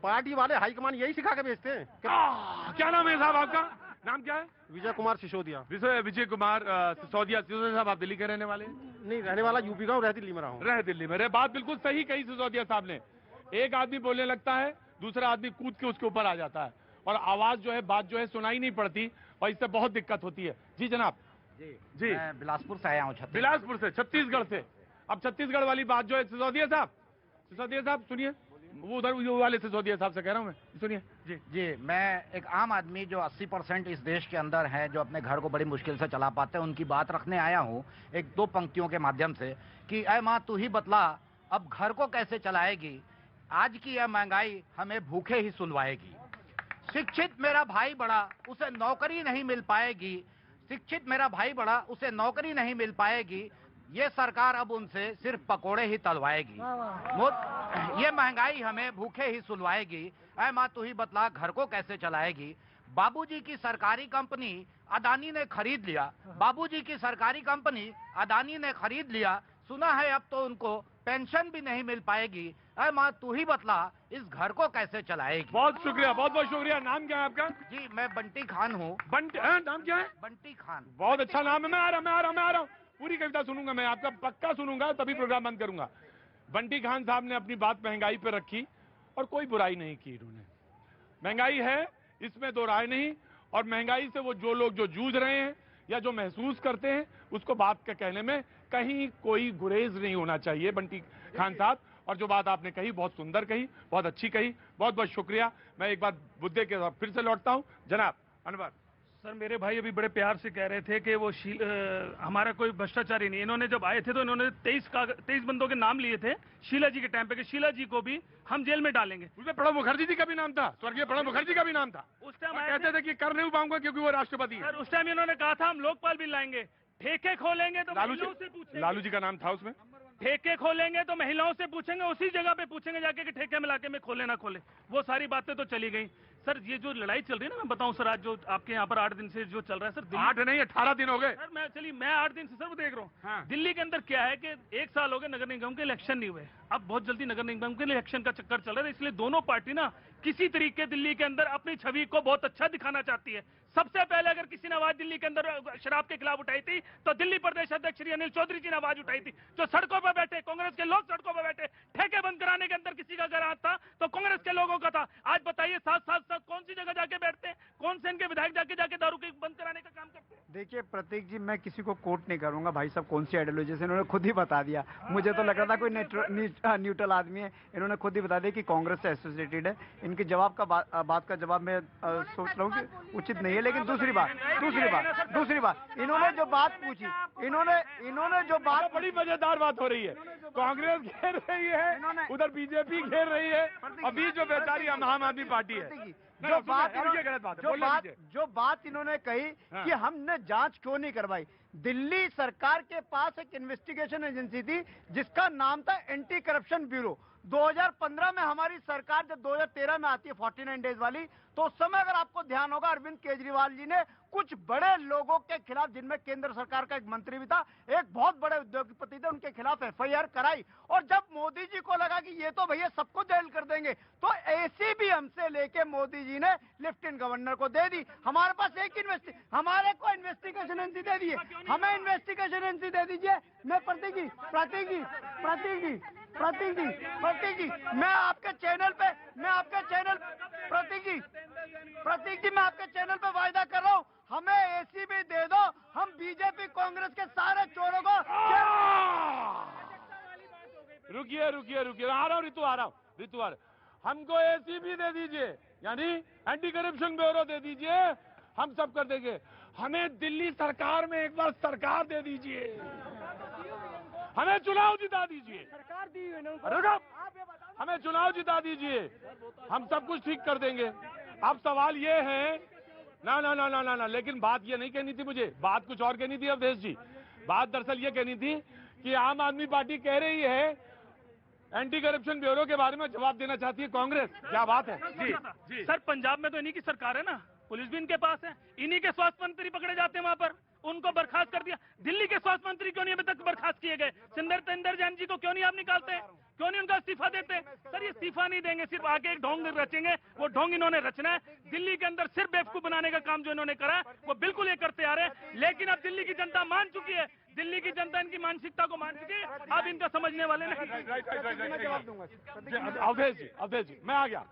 Party वाले high command यही सिखा के भेजते हैं। क्या नाम है साहब आपका? नाम क्या है? विजय कुमार सिसोदिया। विजय कुमार सिसोदिया। सिसोदिया साहब आप दिल्ली के रहने वाले? नहीं, रहने वाला यूपी का हूँ, रह दिल्ली में रहा हूँ। रह दिल्ली में। बात बिल्कुल सही कही सिसोदिया साहब ने। एक आदमी बोलने लगता है, दूसरा आदमी कूद के उसके ऊपर आ जाता है और आवाज जो है, बात जो है सुनाई नहीं पड़ती और इससे बहुत दिक्कत होती है। जी जनाब। जी मैं बिलासपुर से आया हूँ। बिलासपुर से, छत्तीसगढ़ से। अब छत्तीसगढ़ वाली बात जो है सिसोदिया साहब सुनिए, वो उधर वाले सिसोदिया साहब से कह रहा हूँ मैं, सुनिए। जी मैं एक आम आदमी जो 80% इस देश के अंदर है, जो अपने घर को बड़ी मुश्किल से चला पाते हैं, उनकी बात रखने आया हूँ एक दो पंक्तियों के माध्यम से कि ऐ माँ तू ही बतला अब घर को कैसे चलाएगी, आज की यह महंगाई हमें भूखे ही सुलवाएगी। शिक्षित मेरा भाई बड़ा उसे नौकरी नहीं मिल पाएगी, शिक्षित मेरा भाई बड़ा उसे नौकरी नहीं मिल पाएगी, ये सरकार अब उनसे सिर्फ पकोड़े ही तलवाएगी। ये महंगाई हमें भूखे ही सुलवाएगी, ऐ माँ तू ही बतला घर को कैसे चलाएगी। बाबूजी की सरकारी कंपनी अदानी ने खरीद लिया, बाबूजी की सरकारी कंपनी अदानी ने खरीद लिया, सुना है अब तो उनको पेंशन भी नहीं मिल पाएगी, ऐ माँ तू ही बतला इस घर को कैसे चलाएगी। बहुत शुक्रिया, बहुत बहुत शुक्रिया। नाम क्या है आपका? जी मैं बंटी खान हूँ। नाम क्या है? बंटी खान। बहुत अच्छा नाम है। मैं आ रहा हूँ। पूरी कविता सुनूंगा मैं आपका, पक्का सुनूंगा, तभी प्रोग्राम बंद करूंगा। बंटी खान साहब ने अपनी बात महंगाई पे रखी और कोई बुराई नहीं की इन्होंने। महंगाई है, इसमें दो राय नहीं, और महंगाई से वो जो लोग जो जूझ रहे हैं या जो महसूस करते हैं, उसको बात का कहने में कहीं कोई गुरेज नहीं होना चाहिए बंटी खान साहब। और जो बात आपने कही बहुत सुंदर कही, बहुत अच्छी कही, बहुत बहुत शुक्रिया। मैं एक बार मुद्दे के साथ फिर से लौटता हूँ। जनाब अनवर। सर मेरे भाई अभी बड़े प्यार से कह रहे थे कि वो हमारा कोई भ्रष्टाचारी नहीं। इन्होंने जब आए थे तो इन्होंने 23 बंदों के नाम लिए थे शीला जी के टाइम पे कि शीला जी को भी हम जेल में डालेंगे। उसमें प्रणब मुखर्जी जी का भी नाम था, स्वर्गीय प्रणब मुखर्जी का भी नाम था। उस टाइम कहते थे कि कर नहीं पाऊंगा क्योंकि वो राष्ट्रपति है। सर उस टाइम इन्होंने कहा था हम लोकपाल बिल लाएंगे, ठेके खोलेंगे तो महिलाओं से पूछेंगे। लालू जी का नाम था उसमें। ठेके खोलेंगे तो महिलाओं से पूछेंगे, उसी जगह पे पूछेंगे जाके कि ठेके में लाके में खोले ना खोले। वो सारी बातें तो चली गई। सर ये जो लड़ाई चल रही है ना, मैं बताऊं सर, आज जो आपके यहाँ पर 8 दिन से जो चल रहा है सर, 8 नहीं 18 दिन हो गए सर। मैं 8 दिन से सर वो देख रहा हूँ। हाँ। दिल्ली के अंदर क्या है कि 1 साल हो गए नगर निगम के इलेक्शन नहीं हुए, अब बहुत जल्दी नगर निगम के इलेक्शन का चक्कर चल रहा है। इसलिए दोनों पार्टी ना किसी तरीके दिल्ली के अंदर अपनी छवि को बहुत अच्छा दिखाना चाहती है। सबसे पहले अगर किसी ने आवाज दिल्ली के अंदर शराब के खिलाफ उठाई थी तो दिल्ली प्रदेश अध्यक्ष श्री अनिल चौधरी जी ने आवाज उठाई थी। जो सड़कों पर बैठे कांग्रेस के लोग, सड़कों पर बैठे, ठेके बंद कराने के अंदर किसी का अगर हाथ था तो कांग्रेस के लोगों का था। आज बताइए साथ कौन सी जगह जाके बैठते हैं, कौन से इनके विधायक जाके दारू के बंद कराने का काम करते हैं। देखिए प्रतीक जी, मैं किसी को कोट नहीं करूंगा, भाई साहब कौन सी आइडियोलॉजी से, इन्होंने खुद ही बता दिया। मुझे तो लग रहा था कोई न्यूट्रल आदमी है, इन्होंने खुद ही बता दिया कि कांग्रेस से एसोसिएटेड है। इनके जवाब का बात का जवाब मैं सोच रहा हूँ कि उचित नहीं है। लेकिन दूसरी बात इन्होंने जो बात पूछी, इन्होंने जो बात, बड़ी मजेदार बात हो रही है। कांग्रेस घेर रही है, उधर बीजेपी घेर रही है, अभी जो बेचारी आम आदमी पार्टी है। जो बात इन्होंने कही कि हमने जांच क्यों नहीं करवाई। दिल्ली सरकार के पास एक इन्वेस्टिगेशन एजेंसी थी जिसका नाम था एंटी करप्शन ब्यूरो। 2015 में हमारी सरकार जब 2013 में आती है 49 डेज वाली, तो उस समय अगर आपको ध्यान होगा अरविंद केजरीवाल जी ने कुछ बड़े लोगों के खिलाफ, जिनमें केंद्र सरकार का एक मंत्री भी था, एक बहुत बड़े उद्योगपति थे, उनके खिलाफ एफआईआर कराई। और जब मोदी जी को लगा कि ये तो भैया सबको जेल कर देंगे, तो एसीबी हमसे लेके मोदी जी ने लेफ्टिनेंट गवर्नर को दे दी। हमारे पास हमारे को इन्वेस्टिगेशन एजेंसी दे दी है, हमें इन्वेस्टिगेशन एजेंसी दे दीजिए। मैं प्रतीक जी मैं आपके चैनल पे वायदा कर रहा हूँ, हमें एसीबी दे दो, हम बीजेपी कांग्रेस के सारे चोरों को। रुकिए आ रहा हूँ ऋतु हमको एसीबी दे दीजिए, यानी एंटी करप्शन ब्यूरो दे दीजिए, हम सब कर देंगे। हमें दिल्ली सरकार में एक बार सरकार दे दीजिए, हमें चुनाव जिता दीजिए, सरकार दी हमें चुनाव जिता दीजिए, हम सब कुछ ठीक कर देंगे। अब सवाल ये है, ना, लेकिन बात ये नहीं कहनी थी मुझे, बात कुछ और कहनी थी अवधेश जी। बात दरअसल ये कहनी थी कि आम आदमी पार्टी कह रही है एंटी करप्शन ब्यूरो के बारे में जवाब देना चाहती है कांग्रेस, क्या बात है? जी सर, पंजाब में तो इन्हीं की सरकार है ना, पुलिस भी इनके पास है, इन्हीं के स्वास्थ्य मंत्री पकड़े जाते हैं वहां पर, उनको बर्खास्त कर दिया। दिल्ली के स्वास्थ्य मंत्री क्यों नहीं अभी तक बर्खास्त किए गए? सिंदर जैन जी को क्यों नहीं आप निकालते हैं? क्यों नहीं उनका इस्तीफा देते? सर ये इस्तीफा नहीं देंगे, सिर्फ आगे एक ढोंग रचेंगे। वो ढोंग इन्होंने रचना है। दिल्ली के अंदर सिर्फ बेवकूफ बनाने का काम जो इन्होंने करा है वो बिल्कुल ये करते आ रहे हैं। लेकिन अब दिल्ली की जनता मान चुकी है, दिल्ली की जनता इनकी मानसिकता को मान चुकी है। अब इनका समझने वाले नहीं। अवधेश जी मैं आ गया।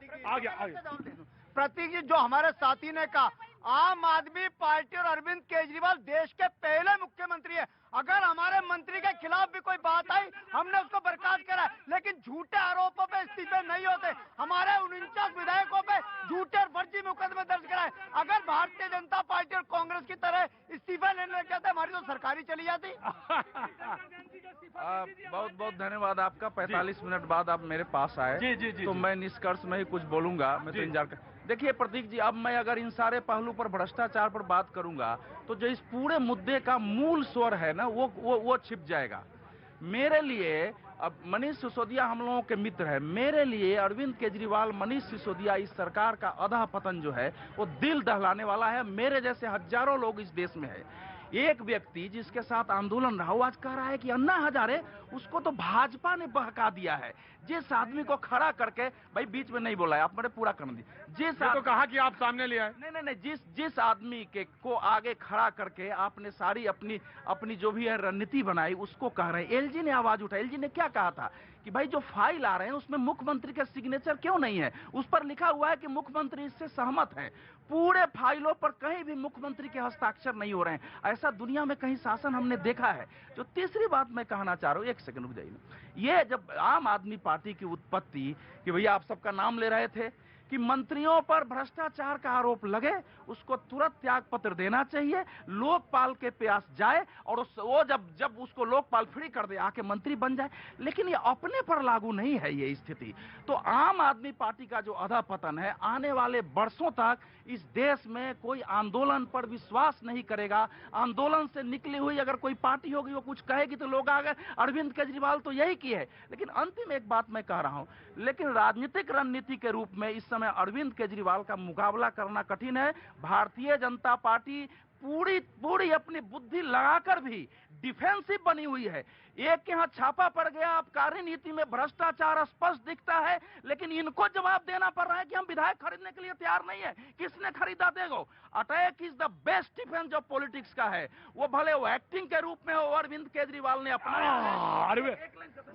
प्रतीक जी, जो हमारे साथी ने कहा, आम आदमी पार्टी और अरविंद केजरीवाल देश के पहले मुख्यमंत्री है। अगर हमारे मंत्री के खिलाफ भी कोई बात आई, हमने उसको बर्खास्त करा है, लेकिन झूठे आरोपों पे इस्तीफे नहीं होते। हमारे 49 विधायकों पे झूठे और फर्जी मुकदमे दर्ज कराए। अगर भारतीय जनता पार्टी और कांग्रेस की तरह इस्तीफा लेने लग जाते, हमारी तो सरकारी चली जाती। बहुत बहुत धन्यवाद आपका। 45 मिनट बाद आप मेरे पास आए तो मैं निष्कर्ष में ही कुछ बोलूंगा। मैं तो इंतजार कर। देखिए प्रतीक जी, अब मैं अगर इन सारे पहलू पर, भ्रष्टाचार पर बात करूंगा तो जो इस पूरे मुद्दे का मूल स्वर है ना, वो छिप जाएगा। मेरे लिए, अब मनीष सिसोदिया हम लोगों के मित्र है, मेरे लिए अरविंद केजरीवाल, मनीष सिसोदिया, इस सरकार का अधः पतन जो है वो दिल दहलाने वाला है। मेरे जैसे हजारों लोग इस देश में है। एक व्यक्ति जिसके साथ आंदोलन रहा, वो आज कह रहा है कि अन्ना हजारे उसको तो भाजपा ने बहका दिया है। जिस आदमी को खड़ा करके, भाई बीच में नहीं बोला है, आप मेरे पूरा कर दी। जिस तो कहा कि आप सामने ले आए। नहीं, जिस आदमी के को आगे खड़ा करके आपने सारी अपनी जो भी है रणनीति बनाई, उसको कह रहे हैं। एलजी ने आवाज उठाई। एलजी ने क्या कहा था कि भाई जो फाइल आ रहे हैं उसमें मुख्यमंत्री का सिग्नेचर क्यों नहीं है? उस पर लिखा हुआ है कि मुख्यमंत्री इससे सहमत है। पूरे फाइलों पर कहीं भी मुख्यमंत्री के हस्ताक्षर नहीं हो रहे हैं। ऐसा दुनिया में कहीं शासन हमने देखा है? जो तीसरी बात मैं कहना चाह रहा हूं, एक सेकंड रुक जाइए। ये जब आम आदमी पार्टी की उत्पत्ति, कि भैया आप सबका नाम ले रहे थे कि मंत्रियों पर भ्रष्टाचार का आरोप लगे, उसको तुरंत त्याग पत्र देना चाहिए, लोकपाल के पास जाए और वो जब उसको लोकपाल फ्री कर दे, आके मंत्री बन जाए। लेकिन ये अपने पर लागू नहीं है ये स्थिति। तो आम आदमी पार्टी का जो अधःपतन है, आने वाले वर्षों तक इस देश में कोई आंदोलन पर विश्वास नहीं करेगा। आंदोलन से निकली हुई अगर कोई पार्टी होगी, वो कुछ कहेगी तो लोग आगे, अरविंद केजरीवाल तो यही किए है। लेकिन अंतिम एक बात मैं कह रहा हूं, लेकिन राजनीतिक रणनीति के रूप में इस समय अरविंद केजरीवाल का मुकाबला करना कठिन है। भारतीय जनता पार्टी पूरी अपनी बुद्धि लगाकर भी डिफेंसिव बनी हुई है। एक के यहाँ छापा पड़ गया, अब कार्यनीति में भ्रष्टाचार स्पष्ट दिखता है, लेकिन इनको जवाब देना पड़ रहा है कि हम विधायक खरीदने के लिए तैयार नहीं है। किसने खरीदा देगा? Attack is the best defence जो पॉलिटिक्स का है। वो भले वो एक्टिंग के रूप में हो, अरविंद केजरीवाल ने अपना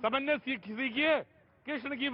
समझने सीखिए कृष्ण की